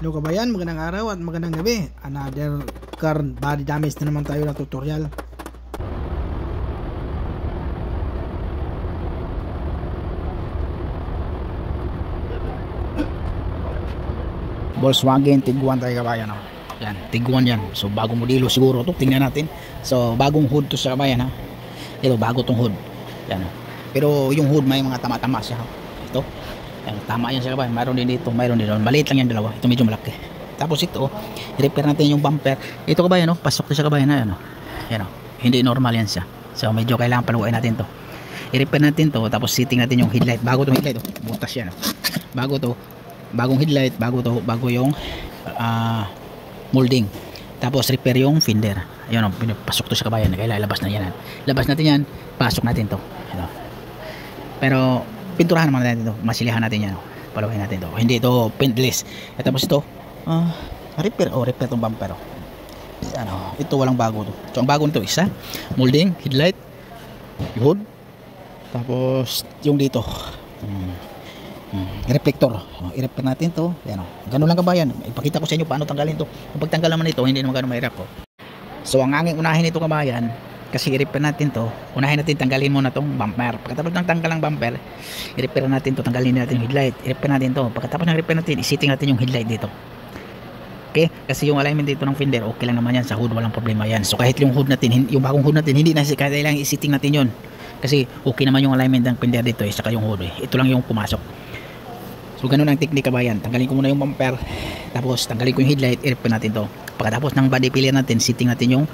Hello kabayan, magandang araw at magandang gabi. Another car body damage na naman tayo na tutorial. Volkswagen Tiguan tayo kabayan, oh. Yan, Tiguan yan. So bagong modelo siguro to, tingnan natin. So bagong hood to sa kabayan, ha. Ito bago tong hood. Yan, oh. Pero yung hood may mga tama-tama siya, oh. Ito. Yan, tama yan sa kabayan. Mayroon din dito, mayroon din doon. Maliit lang yan dalawa. Ito medyo malaki. Tapos ito, i-repair natin yung bumper. Ito kabayan, oh, pasok to sa kabayan na yan, oh. Yan, oh. Hindi normal yan siya. So medyo kailangan paluwain natin to. I-repair natin to, tapos setting natin yung headlight. Bago tong headlight, oh. Butas yan, oh. Bago to. Bagong headlight, bago to, bago yung molding. Tapos repair yung fender. Ayun, oh, pasok to sa kabayan. Kailangan labas na yan. Labas natin yan, pasok natin to. Ayun. Pero pinturahan naman natin to, masilihan natin yan, oh. Paluwain natin to. Hindi ito paintless. Tapos ito, repair tong bumper, oh. Ano, ito walang bago to. So ang bago nito isa, molding, headlight, hood, tapos yung dito, reflector. I-repair natin to. Yan, oh. Ganun lang kabayan. Ipakita ko sa inyo paano tanggalin to. Kung pagtanggal naman ito, hindi naman gano'ng mahirap, oh. So ang anging unahin nito kabayan, kasi i-repair natin to, unahin natin tanggalin muna tong bumper. Pagkatapos ng tanggal ng bumper, i-repair natin to, tanggalin natin yung headlight, i-repair natin to. Pagkatapos ng repair natin, i-setting natin yung headlight dito. Okay? Kasi yung alignment dito ng fender, okay lang naman yan sa hood, walang problema yan. So kahit yung hood natin, yung bagong hood natin, hindi na kailangan i-setting natin yun. Kasi okay naman yung alignment ng fender dito, saka yung hood, ito lang yung pumasok. So ganun ang technique kabayan. Tanggalin ko muna yung bumper, tapos tanggalin ko yung headlight, i-repair natin to. Pagkatapos ng body filler natin, setting natin yung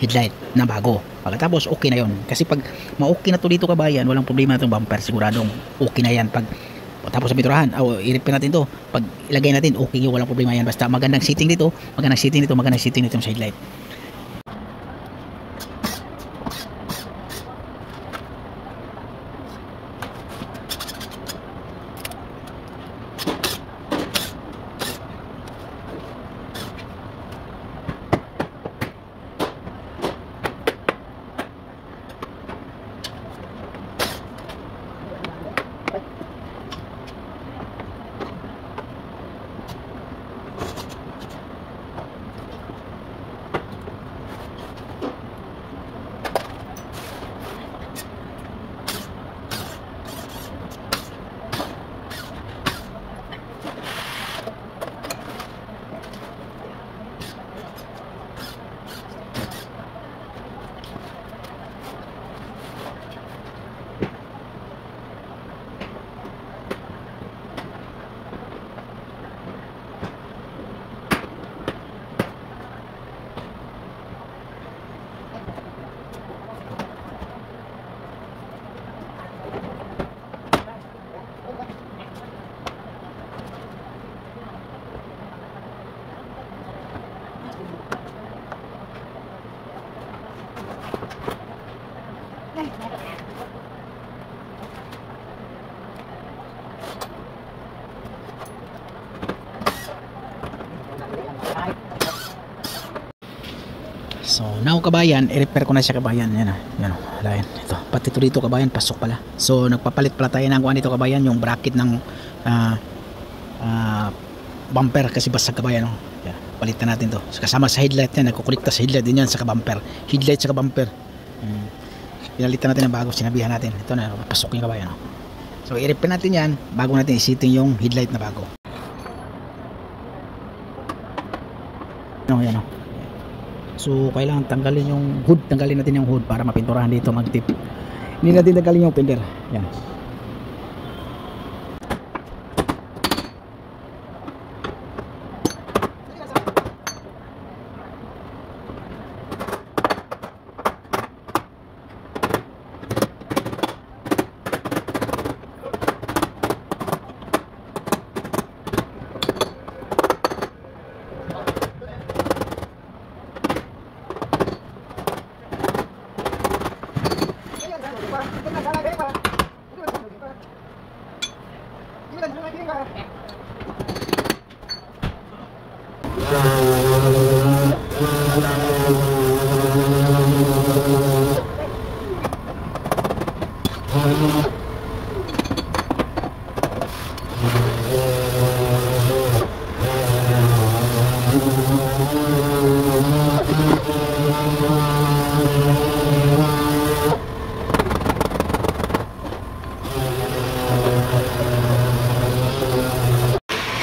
headlight na bago. Pagkatapos okay na yon. Kasi pag ma-okay na to dito kabayan, walang problema itong bumper, siguradong okay na yan. Pag tapos sa pinturahan, i-repair natin to, pag ilagay natin, okay, walang problema yan. Basta magandang setting dito, magandang setting dito sa headlight. So now kabayan, i-repair ko na siya kabayan. Yan, yan, alayan. Ito, pati ito dito kabayan, pasok pala. So nagpapalit pala tayo ng kuan dito kabayan, yung bracket ng bumper kasi basag kabayan, oh. Yan, palitan natin to. So, kasama sa headlight yan, nagkukulikta sa headlight din yan sa bumper. Headlight sa bumper. Pinalitan natin ng bago, sinabihan natin. Ito na, pasok yung kabayan, oh. So i-repair natin yan bago natin i-setting yung headlight na bago. Yan, oh. So kailangan tanggalin yung hood, tanggalin natin yung hood para mapinturahan dito, mag-tip. Hindi natin tanggalin yung fender. Yan.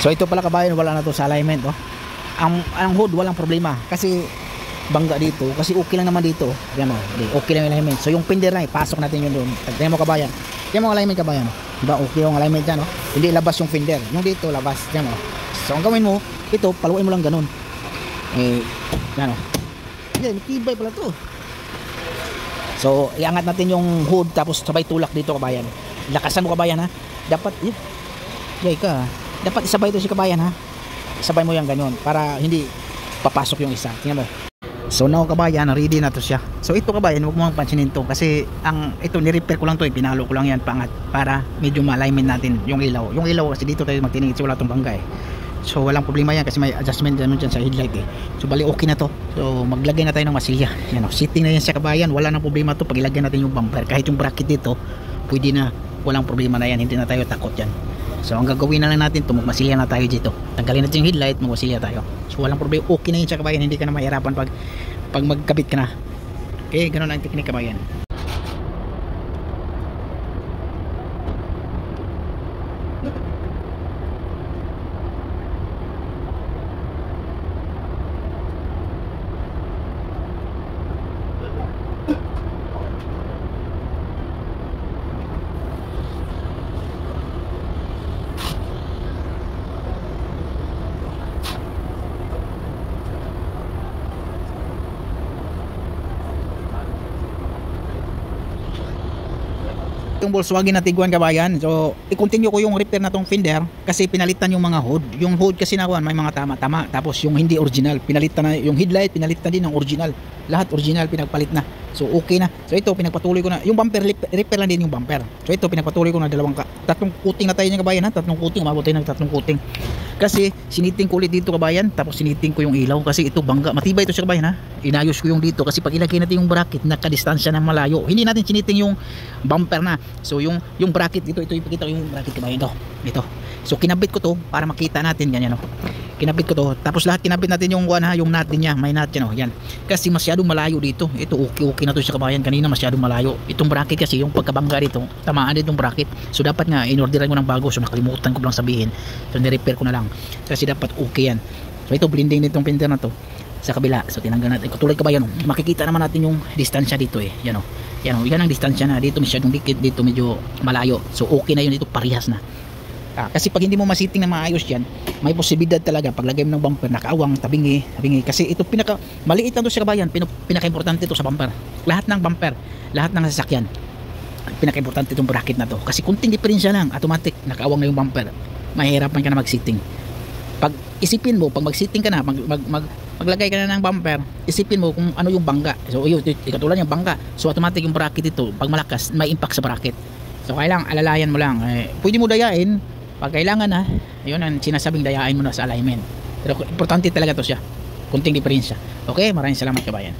So ito pala kabayan, wala na to sa alignment, oh. Ang hood walang problema kasi bangga dito, kasi okay lang naman dito. Yan, oh. Okay lang yung alignment. So yung fender na pasok natin yun doon. Tingnan mo kabayan. Tingnan mo alignment kabayan. Diba okay yung alignment dyan, oh. Hindi labas yung fender. Yung dito labas. Yan, oh. So ang gawin mo, ito paluin mo lang ganun. Yan, oh. Yan, tibay pala to. So iangat natin yung hood tapos sabay tulak dito kabayan. Lakasan mo kabayan, ha. Dapat dapat isabay ito si kabayan, ha. Isabay mo yan ganun para hindi papasok yung isa. Tingnan mo. So now kabayan, ready na to siya. So ito kabayan, huwag mo pansinin to kasi ito ni-repair ko lang to, pinalo ko lang yan pangat para medyo ma-alignment natin yung ilaw. Yung ilaw kasi dito tayo magtingin kasi wala tong bangga eh. So walang problema yan kasi may adjustment naman dyan sa headlight eh. So bali okay na to. So maglagay na tayo ng masilya. Yan o, sitting na yan siya kabayan. Wala nang problema to pag ilagay natin yung bumper. Kahit yung bracket dito, pwede na. Walang problema na yan. Hindi na tayo takot yan. So ang gagawin na lang natin to, magmasilya na tayo dito. Tanggalin natin yung headlight, magmasilya tayo. So walang problema, okay na yun siya kabayan. Hindi ka na mahirapan pag magkabit ka na. Okay, ganun ang teknik kabayan. Yung Volkswagen na Tiguan kabayan, so i-continue ko yung repair na tong fender kasi pinalitan yung mga hood. Yung hood kasi nakuan may mga tama-tama, tapos yung hindi original pinalitan na, yung headlight pinalitan din ng original, lahat original pinagpalit na. So okay na. So ito pinagpatuloy ko na yung bumper, repair lang din yung bumper. So ito pinagpatuloy ko na tatlong coating na tayo niya kabayan, ha. Tatlong coating, umabot tayo ng tatlong coating. Kasi siniting ko ulit dito kabayan, tapos siniting ko yung ilaw kasi ito bangga, matibay ito siya kabayan, ha. Inayos ko yung dito kasi pag ilagay natin yung bracket nakadistansya ng malayo, hindi natin siniting yung bumper na. So yung bracket ito ipakita ko yung bracket kabayan ito. So kinabit ko to para makita natin ganyan, oh. Kinabit ko to, tapos lahat kinabit natin yung yung nut din niya, may nut yan, oh. Yan. Kasi masyadong malayo dito. Ito okay na to siya kabayan, kanina masyadong malayo. Itong bracket kasi yung pagkabangga dito, tamaan din itong bracket. So dapat nga inorderan ko ng bago, so nakalimutan ko lang sabihin. So ni-repair ko na lang. Kasi dapat okay yan. So ito blending nitong fender na to sa kabila. So tinanggal natin. Katulad kabayan, oh. Makikita naman natin yung distansya dito eh. Yan, oh. Yan, oh. Yan ang distansya na. Dito masyadong dikit, dito medyo malayo. So okay na yun, dito parehas na. Kasi pag hindi mo masiting na maayos yan, may posibilidad talaga paglagay mo ng bumper nakaawang, tabingi. Kasi ito maliit lang to sa kabayan, pinaka-importante ito sa bumper. Lahat ng bumper, lahat ng sasakyan, pinaka-importante itong bracket na to. Kasi kunting diferensya lang, automatic nakaawang na yung bumper. Mahirapan ka na mag-sitting. Pag isipin mo, pag mag-sitting ka na, maglagay ka na ng bumper, isipin mo kung ano yung bangga. So yun, katulad yung bangga. So automatic yung bracket ito, pag malakas, may impact sa bracket. So kailangan alalayan mo lang. Pwede mo dayain pag kailangan, ha. Yun ang sinasabing dayain mo na sa alignment. Pero importante talaga to siya. Kunting diferensya. Okay, maraming salamat kabayan.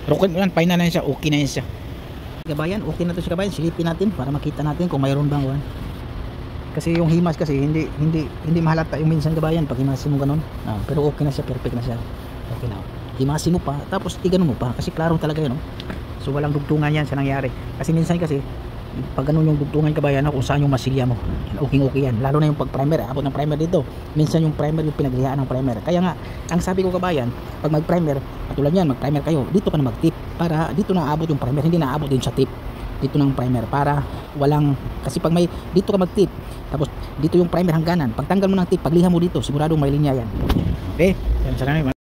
Pero kung final na siya, okay na yun siya. Kabayan, okay na to siya kabayan. Silipin natin para makita natin kung mayroon bang kasi yung himas kasi hindi mahalata yung minsan kabayan pag himasin mo ganun. Pero okay na siya, perfect na siya. Okay na. Himasin mo pa, tapos iganon mo pa kasi klaro talaga yun, no? So walang dugtungan yan sa nangyari. Kasi minsan kasi pag ganun yung dugtungan kabayan, kung saan yung masilya mo, okay yan, lalo na yung pag primer, abot ng primer dito. Minsan yung primer yung pinaglihaan ng primer. Kaya nga ang sabi ko kabayan, pag mag primer, katulad yan, mag primer kayo, dito ka na mag tip para dito na abot yung primer, hindi na abot din sa tip dito ng primer para walang, kasi pag may dito ka mag tip tapos dito yung primer hangganan, pag tanggal mo ng tip, pagliha mo dito, siguradong may linya yan. Okay, yan, salamat.